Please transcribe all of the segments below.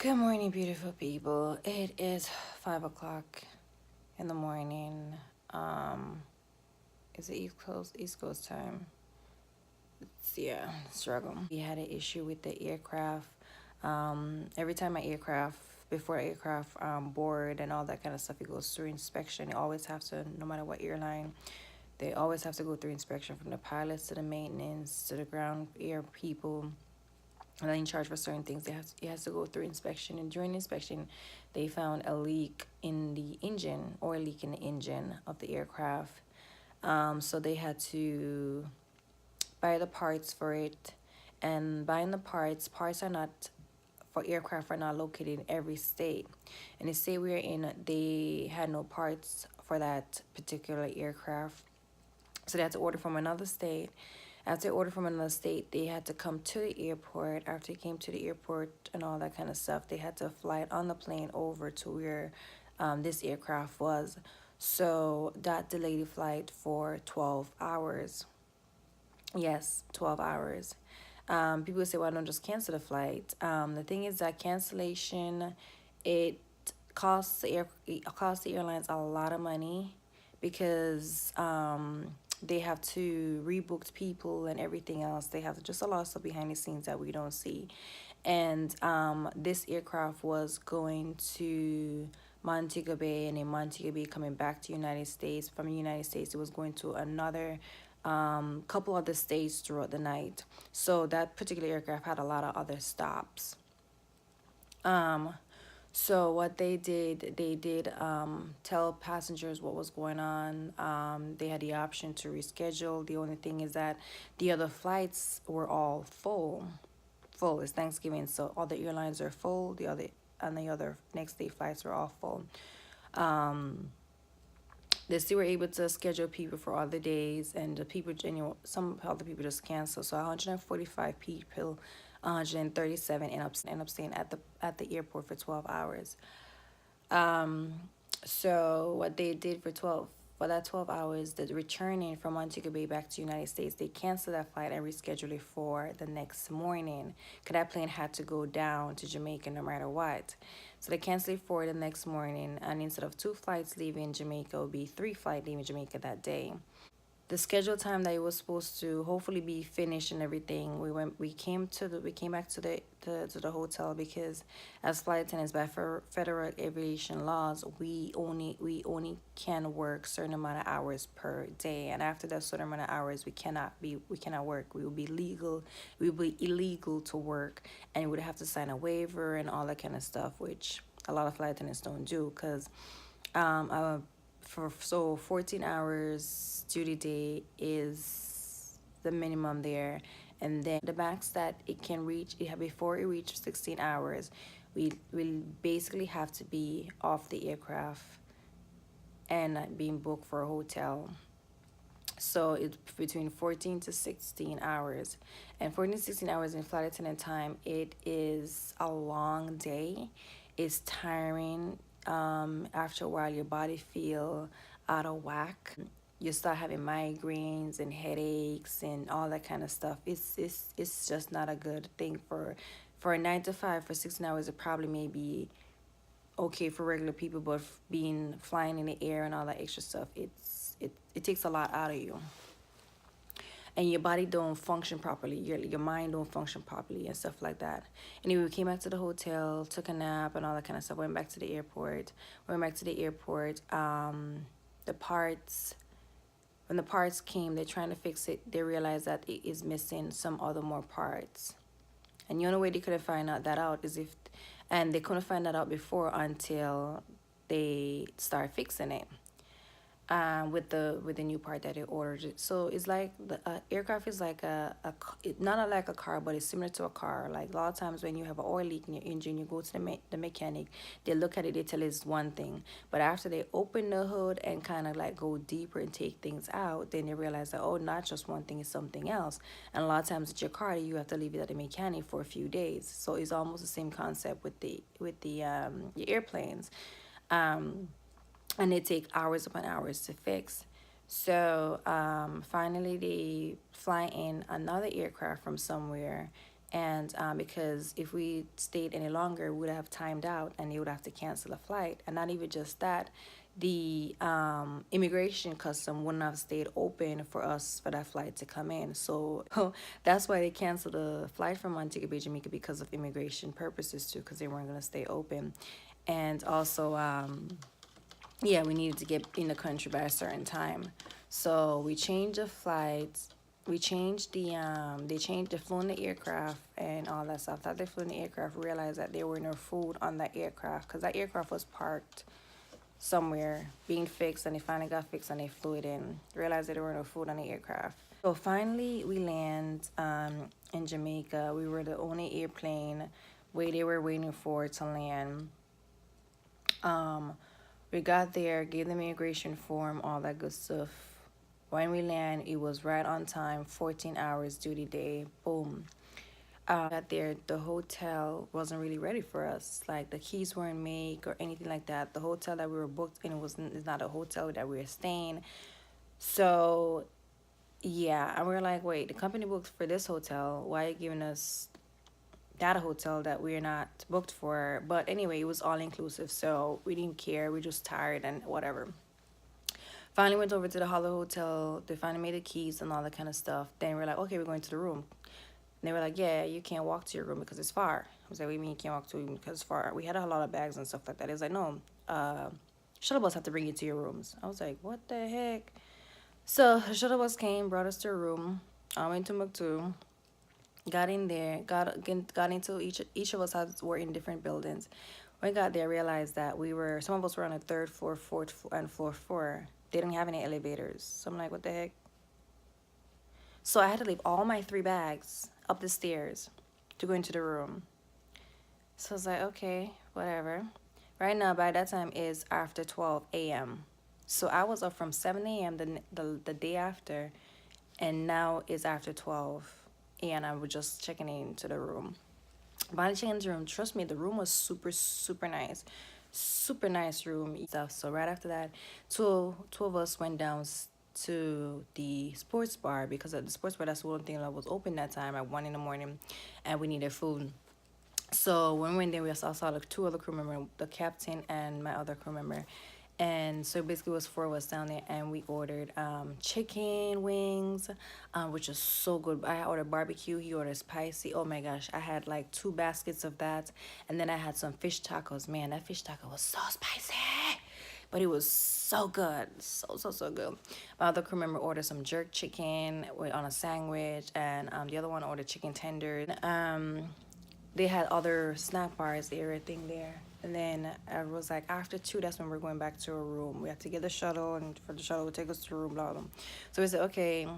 Good morning, beautiful people. It is 5 o'clock in the morning. It's the East Coast time. Struggle. We had an issue with the aircraft. Every time before aircraft board and all that kind of stuff, it goes through inspection. It always have to, no matter what airline, they always have to go through inspection from the pilots to the maintenance to the ground air people. And in charge for certain things, it has to go through inspection. And during inspection, they found a leak in the engine, oil leak in the engine of the aircraft. So they had to buy the parts for it. And buying the parts are not for aircraft are not located in every state. And the state we are in, they had no parts for that particular aircraft. So they had to order from another state. After they ordered from another state, they had to come to the airport. After they came to the airport and all that kind of stuff, they had to fly it on the plane over to where this aircraft was. So that delayed the flight for 12 hours. Yes, 12 hours. People say, "Why don't just cancel the flight?" The thing is that cancellation, it it costs the airlines a lot of money because they have to rebook people and everything else. They have just a lot of stuff behind the scenes that we don't see. And this aircraft was going to Montego Bay, and in Montego Bay coming back to United States. From the United States, it was going to another couple other states throughout the night. So that particular aircraft had a lot of other stops. So what they did tell passengers what was going on. They had the option to reschedule. The only thing is that the other flights were all full. Full. It's Thanksgiving, so all the airlines are full. The other next day flights were all full. They still were able to schedule people for other days, and the people, some other people just canceled. So 145 people, 137 end up staying at the airport for 12 hours. So what they did for that 12 hours, the returning from Montego Bay back to United States, they canceled that flight and rescheduled it for the next morning, because that plane had to go down to Jamaica no matter what. So they canceled it for the next morning, and instead of 2 flights leaving Jamaica, it would be 3 flights leaving Jamaica that day. The scheduled time that it was supposed to hopefully be finished and everything, we came back to the hotel, because as flight attendants, by federal aviation laws, we only can work certain amount of hours per day, and after that certain amount of hours we cannot work. We will be illegal to work, and we would have to sign a waiver and all that kind of stuff, which a lot of flight attendants don't do, because so 14 hours duty day is the minimum there, and then the max that it can reach, before it reaches 16 hours, we will basically have to be off the aircraft and being booked for a hotel. So it's between 14 to 16 hours, and 14 to 16 hours in flight attendant time, it is a long day. It's tiring. After a while, your body feel out of whack. You start having migraines and headaches and all that kind of stuff. It's just not a good thing for a 9 to 5 for 16 hours. It probably may be okay for regular people, but flying in the air and all that extra stuff, it takes a lot out of you, and your body don't function properly, your mind don't function properly and stuff like that. Anyway, we came back to the hotel, took a nap and all that kind of stuff, went back to the airport. The parts When the parts came, they're trying to fix it, they realized that it is missing some other more parts. And the only way they could have found that out is and they couldn't find that out before until they start fixing it. With the new part that they ordered. So it's like the aircraft is like not like a car, but it's similar to a car. Like a lot of times when you have an oil leak in your engine, you go to the mechanic, they look at it, they tell you it's one thing, but after they open the hood and kind of like go deeper and take things out, then they realize that, oh, not just one thing, is something else. And a lot of times with your car, you have to leave it at the mechanic for a few days. So it's almost the same concept with the airplanes. And they take hours upon hours to fix. So finally they fly in another aircraft from somewhere. And because if we stayed any longer, we would have timed out and they would have to cancel the flight. And not even just that, the immigration custom wouldn't have stayed open for us for that flight to come in. So that's why they canceled the flight from Montego Bay, Jamaica, because of immigration purposes too, because they weren't going to stay open. And also, yeah, we needed to get in the country by a certain time. So we changed the flights. We changed they flew in the aircraft and all that stuff. After they flew in the aircraft, we realized that there were no food on that aircraft because that aircraft was parked somewhere being fixed, and they finally got fixed and they flew it in. Realized that there were no food on the aircraft. So finally we land in Jamaica. We were the only airplane where they were waiting for to land. We got there, gave them immigration form, all that good stuff. When we land, it was right on time, 14 hours duty day, boom. Got there, the hotel wasn't really ready for us. Like, the keys weren't made or anything like that. The hotel that we were booked in is not a hotel that we were staying. So, yeah, and we were like, wait, the company booked for this hotel. Why are you giving us that hotel that we're not booked for? But anyway, it was all inclusive, so we didn't care. We just tired and whatever. Finally went over to the Hollow Hotel. They finally made the keys and all that kind of stuff. Then we were like, okay, we're going to the room. And they were like, yeah, you can't walk to your room because it's far. I was like, what do you mean you can't walk to your room because it's far? We had a lot of bags and stuff like that. It was like, no, shuttle bus have to bring you to your rooms. I was like, what the heck? So the shuttle bus came, brought us to a room. I went to Timbuktu, got in there, got into each of us were in different buildings. When I got there, I realized that some of us were on the third floor, fourth floor, and floor 4. They didn't have any elevators. So I'm like, what the heck? So I had to leave all my 3 bags up the stairs to go into the room. So I was like, okay, whatever. Right now, by that time, is after 12 a.m. So I was up from 7 a.m. the day after, and now it's after 12, and I was just checking into the room. By checking into the room, trust me, the room was super, super nice. Super nice room stuff. So right after that, two of us went down to the sports bar, because at the sports bar, that's the one thing that was open that time at 1 in the morning, and we needed food. So when we went there, we saw the 2 other crew members, the captain and my other crew member. And so basically it was 4 of us down there, and we ordered chicken wings, which is so good. I ordered barbecue, he ordered spicy. Oh my gosh, I had like 2 baskets of that. And then I had some fish tacos. Man, that fish taco was so spicy, but it was so good. So good. My other crew member ordered some jerk chicken on a sandwich, and the other one ordered chicken tenders. They had other snack bars, everything there. And then I was like, after 2, that's when we're going back to our room. We had to get the shuttle, and for the shuttle to take us to the room, blah, blah. So we said, okay,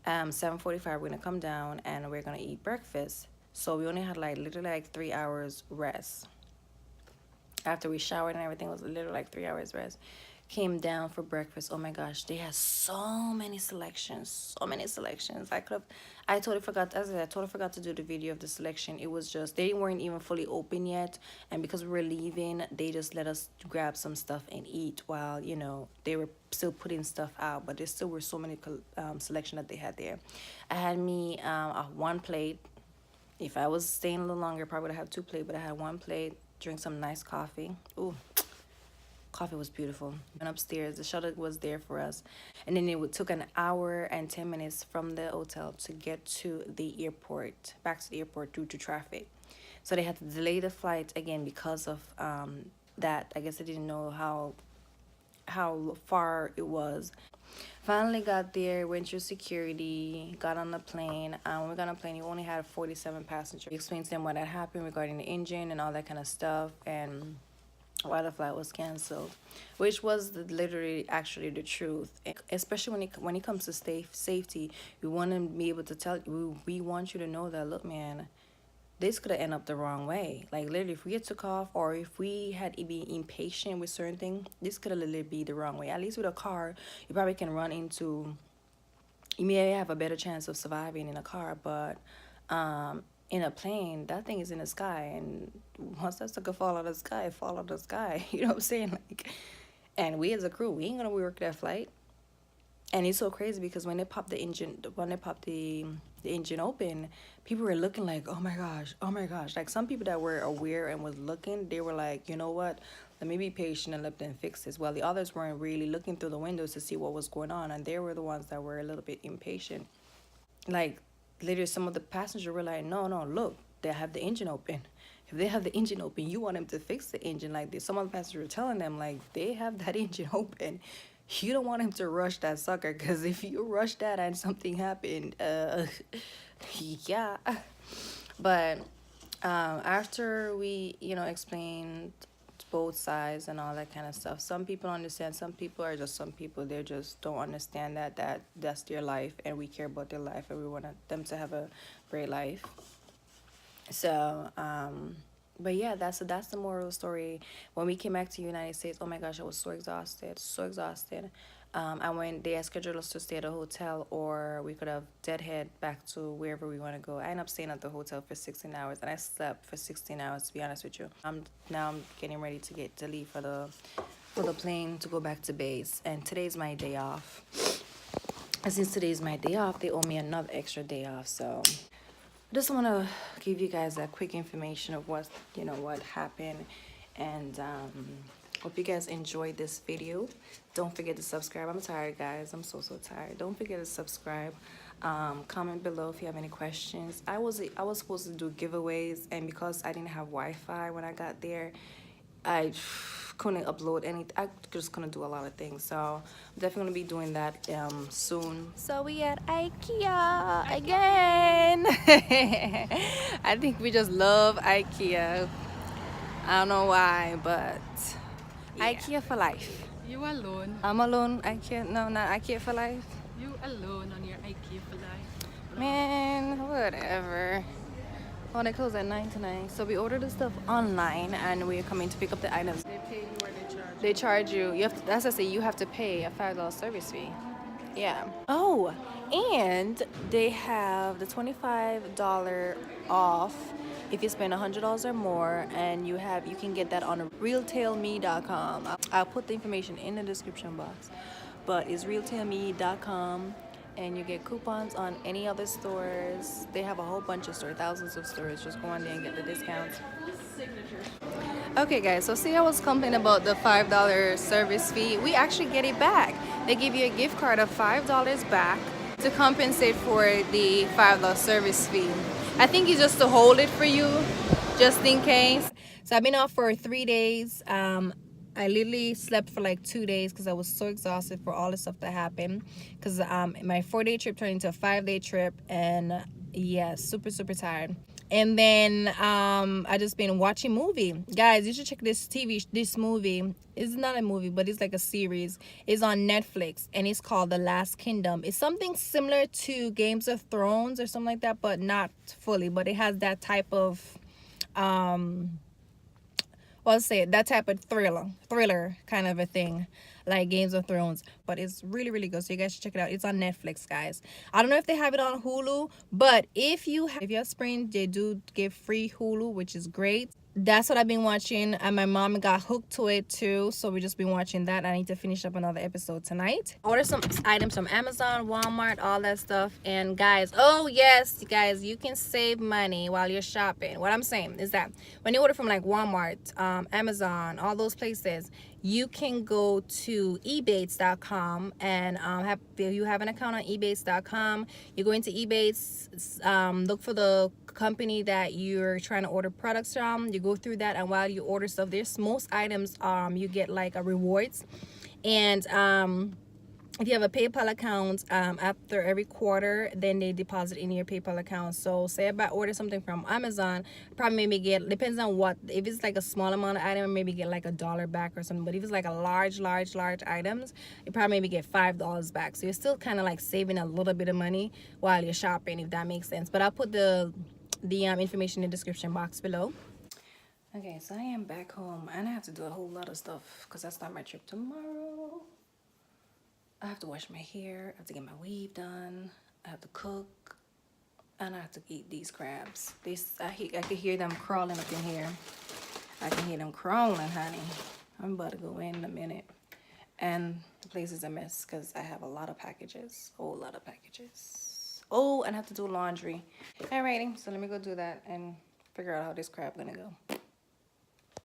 7:45, we're gonna come down and we're gonna eat breakfast. So we only had like literally like 3 hours rest. After we showered and everything, was literally like 3 hours rest. Came down for breakfast. Oh my gosh, they had so many selections, I totally forgot, as I said, I totally forgot to do the video of the selection. It was just, they weren't even fully open yet, and because we were leaving, they just let us grab some stuff and eat while, you know, they were still putting stuff out. But there still were so many selection that they had there. I had me 1 plate. If I was staying a little longer, I probably would have 2 plates, but I had 1 plate. Drink some nice coffee. Ooh, coffee was beautiful. Went upstairs, the shuttle was there for us, and then it took an hour and 10 minutes from the hotel to get to the airport, back to the airport, due to traffic. So they had to delay the flight again because of that. I guess they didn't know how far it was. Finally got there, went through security, got on the plane. When we got on the plane, we only had 47 passengers. We explained to them what had happened regarding the engine and all that kind of stuff, and why the flight was canceled, which was literally actually the truth. Especially when it comes to safety, we want to be able to tell you, we want you to know that, look, man, this could have ended up the wrong way. Like, literally, if we get took off, or if we had been impatient with certain things, this could have literally be the wrong way. At least with a car, you probably can run into, you may have a better chance of surviving in a car, but in a plane, that thing is in the sky, and once that sucker fall out of the sky, fall out of the sky. You know what I'm saying? Like, and we as a crew, we ain't gonna work that flight. And it's so crazy because when they pop the engine, when they pop the the engine open, people were looking like, oh my gosh, oh my gosh. Like some people that were aware and was looking, they were like, you know what, let me be patient and let them fix this. While the others weren't really looking through the windows to see what was going on, and they were the ones that were a little bit impatient. Like later, some of the passengers were like, no, no, look, they have the engine open. If they have the engine open, you want them to fix the engine. Like this, some of the passengers were telling them, like, they have that engine open. You don't want him to rush that sucker, because if you rush that and something happened, yeah. But after we, explained both sides and all that kind of stuff, some people understand. Some people are just some people. They just don't understand that's their life, and we care about their life, and we want them to have a great life. So, but yeah, that's the moral of the story. When we came back to the United States, oh my gosh, I was so exhausted, so exhausted. And when they had scheduled us to stay at a hotel, or we could have deadhead back to wherever we want to go. I ended up staying at the hotel for 16 hours, and I slept for 16 hours, to be honest with you. I'm getting ready to leave for the plane to go back to base, and today's my day off. And since today's my day off, they owe me another extra day off, so I just want to give you guys that quick information of what happened, and hope you guys enjoyed this video. Don't forget to subscribe. I'm tired, guys. I'm so tired. Don't forget to subscribe. Comment below if you have any questions. I was supposed to do giveaways, and because I didn't have Wi-Fi when I got there, I couldn't upload anything. I just couldn't do a lot of things, so I'm definitely gonna be doing that soon. So we at IKEA again. I think we just love IKEA. I don't know why, but yeah. IKEA for life. You alone. I'm alone. IKEA, no, not IKEA for life. You alone on your IKEA for life. Man, whatever. Oh, they close at 9 tonight. So we ordered the stuff online, and we're coming to pick up the items. They pay you or they charge you? They charge you. You have to, that's what I say. You have to pay a $5 service fee. Yeah. Oh, and they have the $25 off if you spend $100 or more, and you can get that on realtailme.com. I'll put the information in the description box, but it's realtailme.com. And you get coupons on any other stores. They have a whole bunch of stores, thousands of stores. Just go on there and get the discounts. Okay, guys, so see, I was complaining about the $5 service fee. We actually get it back. They give you a gift card of $5 back to compensate for the $5 service fee. I think it's just to hold it for you, just in case. So I've been off for 3 days. I literally slept for like 2 days because I was so exhausted for all the stuff that happened. Because my 4-day trip turned into a 5-day trip, and yeah, super tired. And then I just been watching movie. Guys, you should check this movie. It's not a movie, but it's like a series. It's on Netflix, and it's called The Last Kingdom. It's something similar to Games of Thrones or something like that, but not fully. But it has that type of that type of thriller kind of a thing, like Games of Thrones. But it's really good, so you guys should check it out. It's on Netflix, guys. I don't know if they have it on Hulu, but if you have Sprint, they do give free Hulu, which is great. That's what I've been watching, and my mom got hooked to it too, so we just been watching that. I need to finish up another episode tonight. Order some items from Amazon, Walmart, all that stuff. And guys, oh yes, guys, you can save money while you're shopping. What I'm saying is that when you order from like Walmart, Amazon, all those places, you can go to Ebates.com, and if you have an account on Ebates.com, you go into Ebates, look for the company that you're trying to order products from. You go through that, and while you order stuff, there's most items you get like a rewards. And if you have a PayPal account, after every quarter, then they deposit in your PayPal account. So say if I order something from Amazon, probably maybe get, depends on what, if it's like a small amount of item, maybe get like $1 back or something. But if it's like a large items, you probably maybe get $5 back. So you're still kind of like saving a little bit of money while you're shopping, if that makes sense. But I'll put the information in the description box below. Okay, so I am back home, and I have to do a whole lot of stuff because I start my trip tomorrow. I have to wash my hair, I have to get my weave done, I have to cook, and I have to eat these crabs. I can hear them crawling up in here. I can hear them crawling, honey. I'm about to go in a minute. And the place is a mess because I have a lot of packages, a whole lot of packages. Oh, and I have to do laundry. Alrighty, so let me go do that and figure out how this crap gonna go.